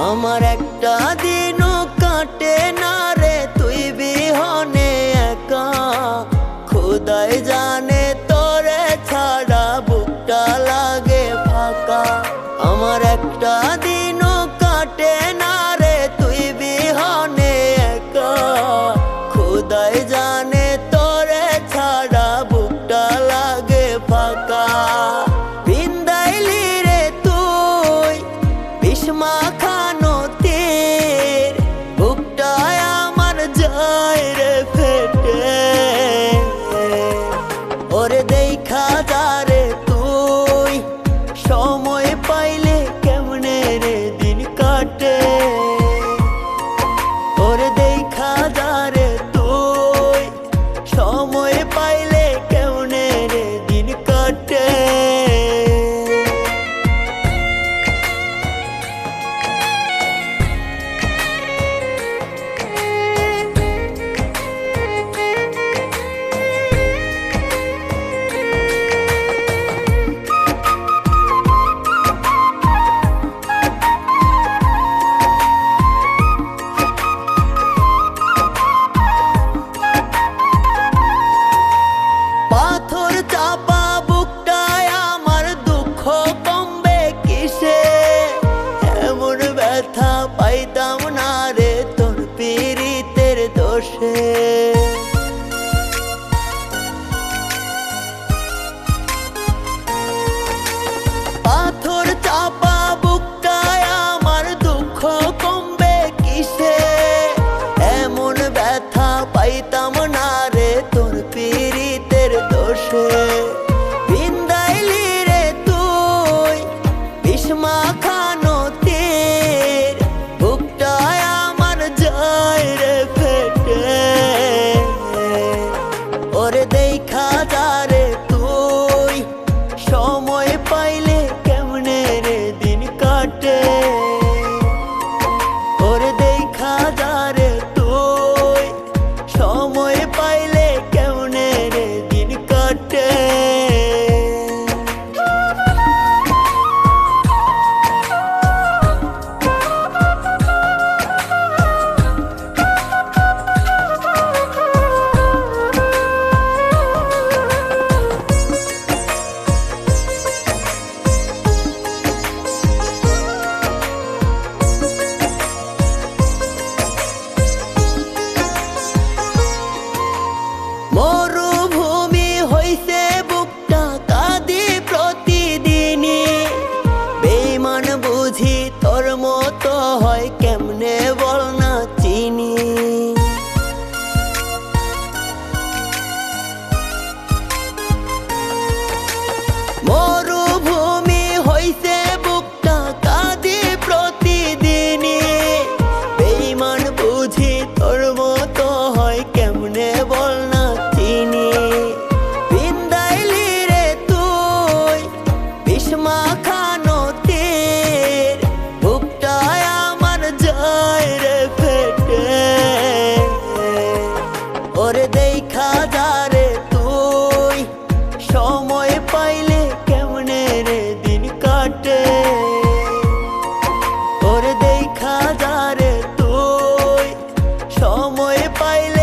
আমার একটা দিনও কাটে না রে তুই বিহনে একা। খোদাই জানে তোরে ছাড়া বুকটা লাগে ফাঁকা। আমার একটা দিনও কাটে না রে তুই বিহনে একা। খোদাই জানে তোরে ছাড়া বুকটা লাগে ফাঁকা। বিন্দাইলি রে তুই বিস্মা খানো তীর, বুকটায় আমার যায় রে ফেটে। ওরে দেখা যা রে তুই সময় পাইলে কেমনে রে দিন কাটে। ওরে দেখা যা রে তুই সময় পাইলে কেমনে রে দিন কাটে। পাথর চাপা বুকটায় আমার দুঃখ কমবে কিসে। এমন ব্যথা পাইতাম না রে তোর পীড়িতের দোষে। পাথর চাপা বুকটায় আমার দুঃখ কমবে কিসে। এমন ব্যথা পাইতাম না রে তোর পীড়িতের দোষে। বিন্দাইলি রে তুই বিস্মা খানো তীর, বুকটায় আমার যায় রে ফেটে। ওরে দেখা যা রে তুই সময় পাইলে কেমনে রে দিন কাটে। ওরে দেখা যা রে তুই সময় পাইলে কেমনে রে দিন কাটে। মরুভূমি হইছে বুকটা কাঁদি প্রতিদিনই। বেঈমান বুঝি তোর মতো হয় কেমনে বল না চিনি। মরুভূমি হইছে বুকটা কাঁদি প্রতিদিনই। বেঈমান বুঝি তোর মতো হয় কেমনে বল না চিনি। বিন্দাইলি রে তুই বিস্মা খানো তীর, বুকটায় আমার যায় রে ফেটে। ওরে দেখা যা রে তুই সময় পাইলে কেমনে রে দিন কাটে। ওরে দেখা যা রে তুই সময় পাইলে